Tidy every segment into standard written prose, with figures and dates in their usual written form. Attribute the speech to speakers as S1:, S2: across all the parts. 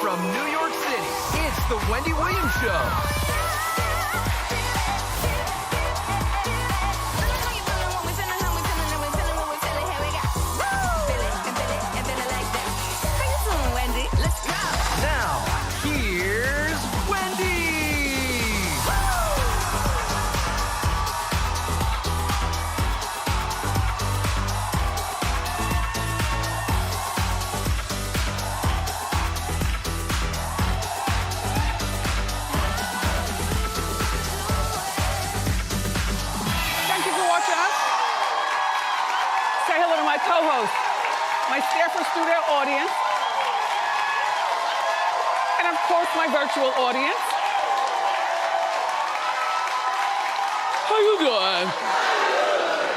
S1: from New York City, it's the Wendy Williams Show. Now, here's Wendy!
S2: Thank you for watching us. Say hello to my co-host, my Stanford studio audience, and of course, my virtual audience. How you doing?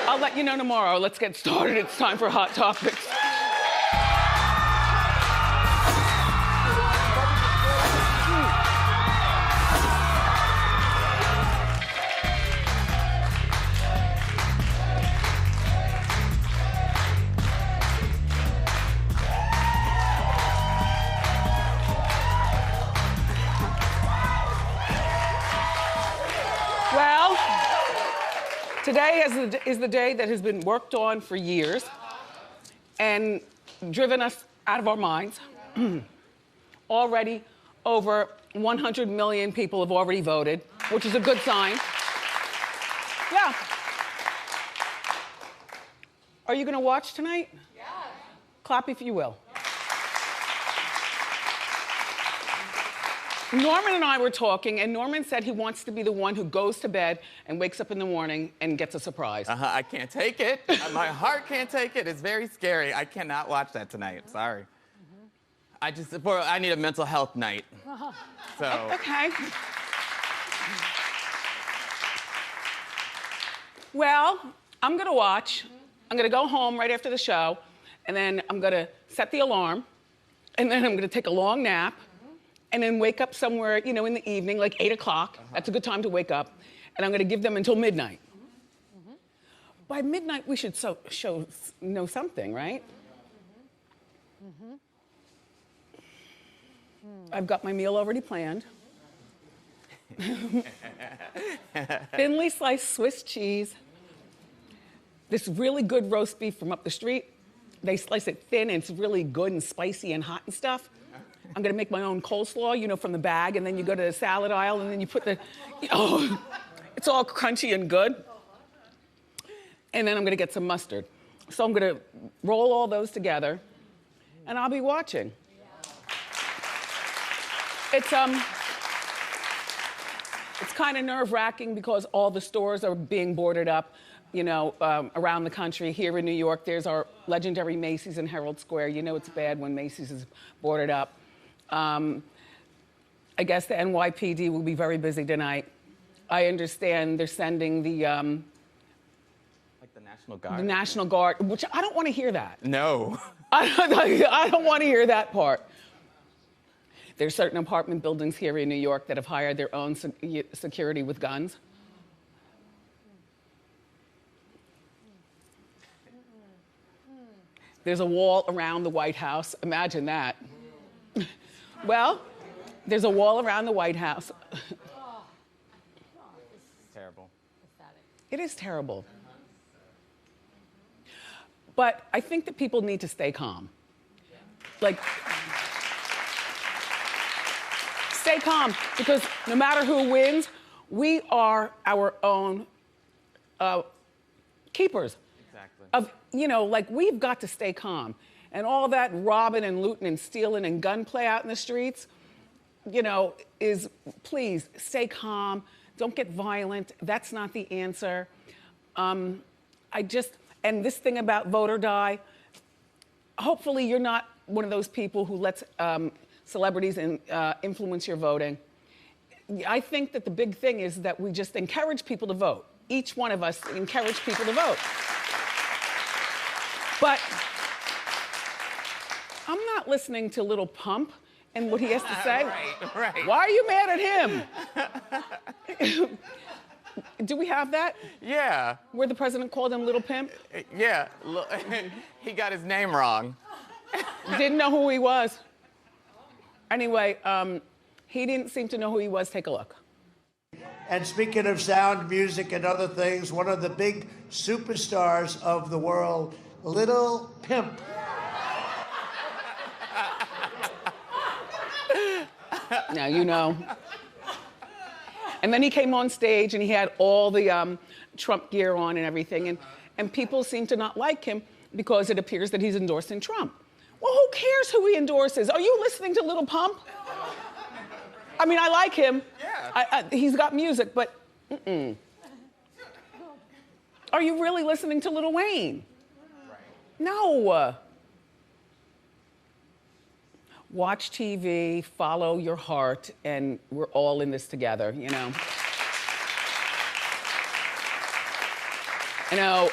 S2: I'll let you know tomorrow. Let's get started. It's time for Hot Topics. Well, today is the day that has been worked on for years and driven us out of our minds. Already, over 100 million people have already voted, which is a good sign. Yeah. Are you gonna watch tonight? Yeah. Clap if you will. Norman and I were talking, and Norman said he wants to be the one who goes to bed and wakes up in the morning and gets a surprise.
S3: I can't take it. My heart can't take it. It's very scary. I cannot watch that tonight. Sorry. I need a mental health night. So.
S2: Okay. Well, I'm gonna watch. I'm gonna go home right after the show, and then I'm gonna set the alarm, and then I'm gonna take a long nap, and then wake up somewhere, you know, in the evening, like 8 o'clock. That's a good time to wake up. And I'm gonna give them until midnight. By midnight, we should know something, right? I've got my meal already planned. Thinly sliced Swiss cheese. This really good roast beef from up the street. They slice it thin and it's really good and spicy and hot and stuff. I'm gonna make my own coleslaw, you know, from the bag, and then you go to the salad aisle and then you put it's all crunchy and good. And then I'm gonna get some mustard. So I'm gonna roll all those together and I'll be watching. It's kind of nerve-wracking because all the stores are being boarded up, you know, around the country. Here in New York, there's our legendary Macy's in Herald Square. You know it's bad when Macy's is boarded up. I guess the NYPD will be very busy tonight. I understand they're sending the
S3: Like the National Guard.
S2: the National Guard, which I don't want to hear that.
S3: No.
S2: I don't want to hear that part. There's certain apartment buildings here in New York that have hired their own security with guns. There's a wall around the White House. Imagine that. Well, there's a wall around the White House.
S3: It's terrible.
S2: It is terrible. But I think that people need to stay calm. Like, stay calm, because no matter who wins, we are our own keepers.
S3: Exactly.
S2: Of, you know, like, we've got to stay calm. And all that robbing and looting and stealing and gunplay out in the streets, you know, please stay calm. Don't get violent. That's not the answer. And this thing about vote or die, hopefully you're not one of those people who lets celebrities influence your voting. I think that the big thing is that we just encourage people to vote. Each one of us encourage people to vote. But I'm not listening to Little Pump and what he has to say.
S3: Right.
S2: Why are you mad at him? Do we have that?
S3: Yeah.
S2: Where the president called him Little Pimp?
S3: Yeah. He got his name wrong.
S2: Didn't know who he was. Anyway, he didn't seem to know who he was. Take a look.
S4: And speaking of sound, music, and other things, one of the big superstars of the world, Little Pimp.
S2: Now, you know. And then he came on stage and he had all the Trump gear on and everything. And people seem to not like him because it appears that he's endorsing Trump. Well, who cares who he endorses? Are you listening to Little Pump? I mean, I like him.
S3: Yeah.
S2: He's got music, but Are you really listening to Lil Wayne? Right. No. Watch TV, follow your heart, and we're all in this together, you know? You know,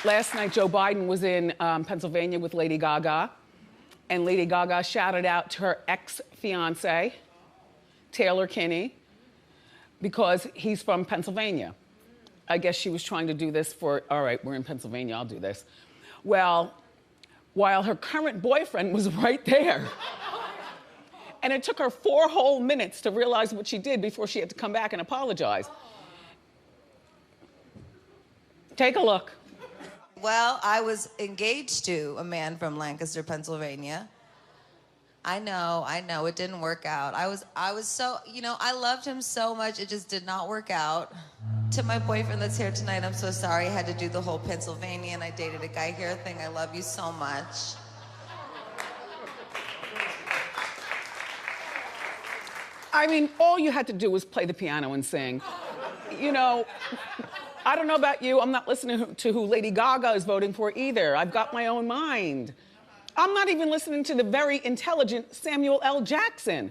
S2: last night Joe Biden was in Pennsylvania with Lady Gaga, and Lady Gaga shouted out to her ex-fiance, Taylor Kinney, because he's from Pennsylvania. I guess she was trying to do this for, all right, we're in Pennsylvania, I'll do this. Well, while her current boyfriend was right there. And it took her 4 whole minutes to realize what she did before she had to come back and apologize. Take a look.
S5: Well, I was engaged to a man from Lancaster, Pennsylvania. I know, it didn't work out. I was so, you know, I loved him so much, it just did not work out. To my boyfriend that's here tonight, I'm so sorry. I had to do the whole Pennsylvania and I dated a guy here thing. I love you so much.
S2: I mean, all you had to do was play the piano and sing. You know, I don't know about you, I'm not listening to who Lady Gaga is voting for either. I've got my own mind. I'm not even listening to the very intelligent Samuel L. Jackson.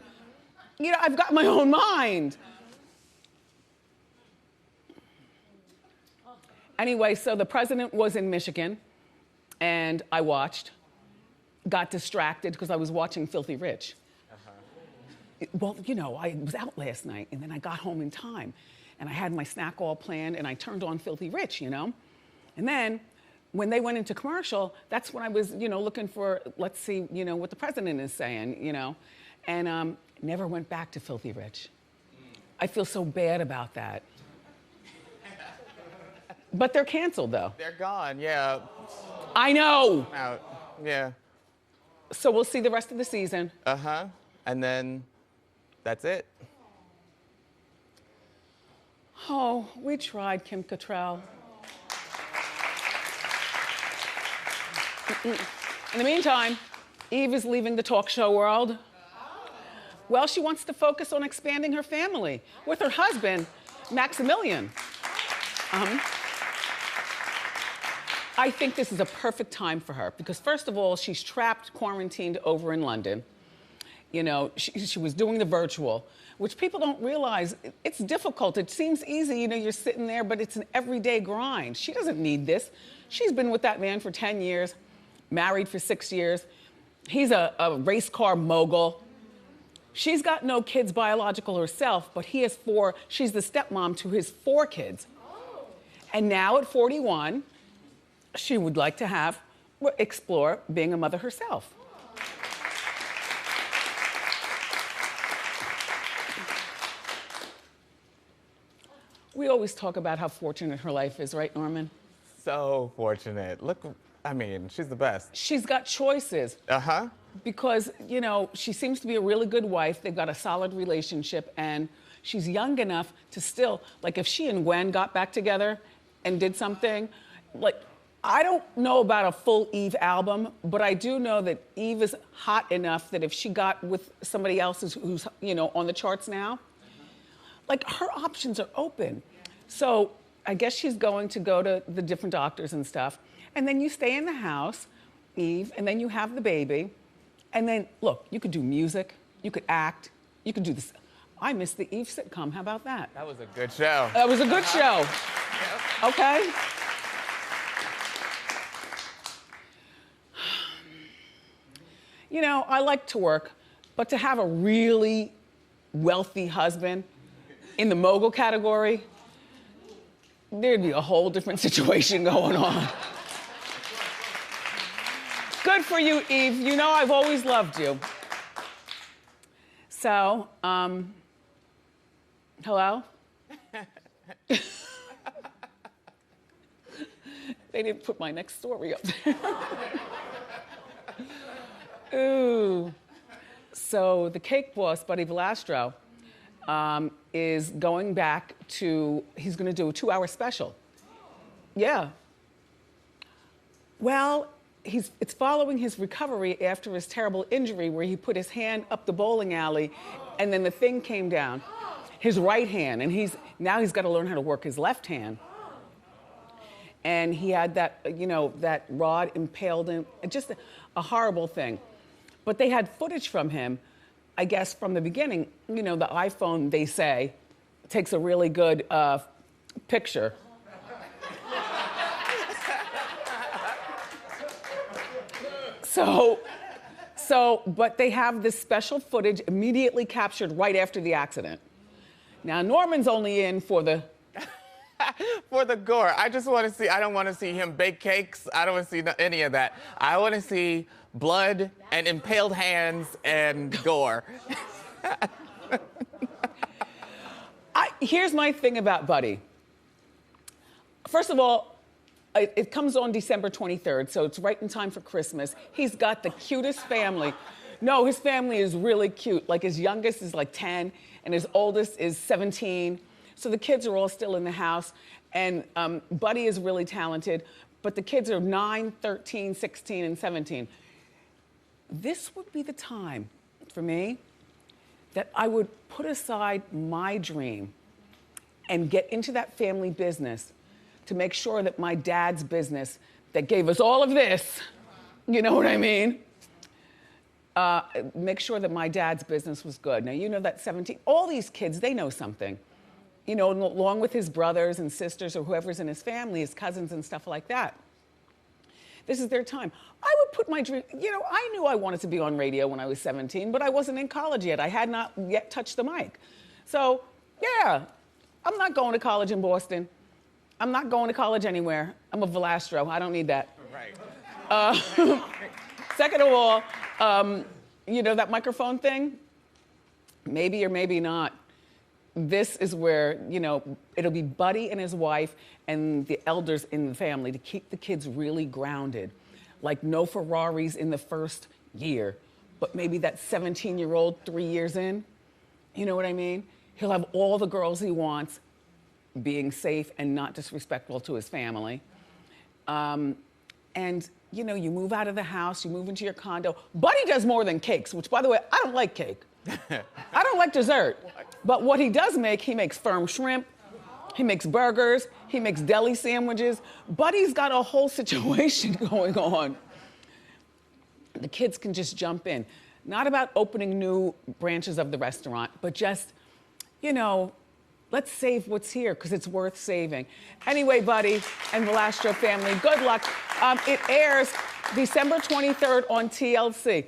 S2: You know, I've got my own mind. Anyway, so the president was in Michigan, and I watched, got distracted because I was watching Filthy Rich. Well, you know, I was out last night, and then I got home in time, and I had my snack all planned, and I turned on Filthy Rich, you know? And then, when they went into commercial, that's when I was, you know, looking for, let's see, you know, what the president is saying, you know? And never went back to Filthy Rich. I feel so bad about that. But they're canceled, though.
S3: They're gone, yeah.
S2: I know.
S3: Out, yeah.
S2: So we'll see the rest of the season.
S3: Uh-huh. And then that's it.
S2: Oh, we tried, Kim Cattrall. In the meantime, Eve is leaving the talk show world. Well, she wants to focus on expanding her family with her husband, Maximilian. I think this is a perfect time for her because, first of all, she's trapped, quarantined over in London. You know, she was doing the virtual, which people don't realize, it's difficult. It seems easy, you know, you're sitting there, but it's an everyday grind. She doesn't need this. She's been with that man for 10 years, married for 6 years. He's a race car mogul. She's got no kids biological herself, but he has 4. She's the stepmom to his 4 kids. And now at 41, she would like to explore being a mother herself. We always talk about how fortunate her life is, right, Norman?
S3: So fortunate. Look, I mean, she's the best.
S2: She's got choices.
S3: Uh-huh.
S2: Because, you know, she seems to be a really good wife. They've got a solid relationship, and she's young enough to still, like, if she and Gwen got back together and did something, like, I don't know about a full Eve album, but I do know that Eve is hot enough that if she got with somebody else who's, you know, on the charts now, like, her options are open. So I guess she's going to go to the different doctors and stuff. And then you stay in the house, Eve, and then you have the baby. And then, look, you could do music, you could act, you could do this. I missed the Eve sitcom. How about that?
S3: That was a good show.
S2: That was a good show. Okay? You know, I like to work, but to have a really wealthy husband in the mogul category, there'd be a whole different situation going on. Good for you, Eve. You know I've always loved you. So, hello? They didn't put my next story up there. Ooh. So the cake boss, Buddy Valastro, is going back to, he's gonna do a 2-hour special. Yeah. Well, it's following his recovery after his terrible injury where he put his hand up the bowling alley and then the thing came down, his right hand, and now he's got to learn how to work his left hand. And he had that, you know, that rod impaled him, just a horrible thing. But they had footage from him, I guess from the beginning. You know, the iPhone, they say, takes a really good picture. But they have this special footage immediately captured right after the accident. Now, Norman's only in for the...
S3: For the gore. I just want to see, I don't want to see him bake cakes. I don't want to see any of that. I want to see blood and impaled hands and gore.
S2: Here's my thing about Buddy. First of all, it comes on December 23rd, so it's right in time for Christmas. He's got the cutest family. No, his family is really cute. Like his youngest is like 10 and his oldest is 17. So the kids are all still in the house, and Buddy is really talented, but the kids are 9, 13, 16, and 17. This would be the time for me that I would put aside my dream and get into that family business to make sure that my dad's business that gave us all of this, you know what I mean? Make sure that my dad's business was good. Now, you know that 17, all these kids, they know something. You know, along with his brothers and sisters or whoever's in his family, his cousins and stuff like that. This is their time. I would put my dream, you know, I knew I wanted to be on radio when I was 17, but I wasn't in college yet. I had not yet touched the mic. So, yeah, I'm not going to college in Boston. I'm not going to college anywhere. I'm a Valastro. I don't need that.
S3: Right.
S2: Second of all, you know that microphone thing? Maybe or maybe not. This is where, you know, it'll be Buddy and his wife and the elders in the family to keep the kids really grounded. Like no Ferraris in the first year, but maybe that 17-year-old 3 years in, you know what I mean? He'll have all the girls he wants, being safe and not disrespectful to his family. And, you know, you move out of the house, you move into your condo. Buddy does more than cakes, which, by the way, I don't like cake. I don't like dessert. But what he does make, he makes firm shrimp, he makes burgers, he makes deli sandwiches. Buddy's got a whole situation going on. The kids can just jump in. Not about opening new branches of the restaurant, but just, you know, let's save what's here because it's worth saving. Anyway, Buddy and Valastro family, good luck. It airs December 23rd on TLC.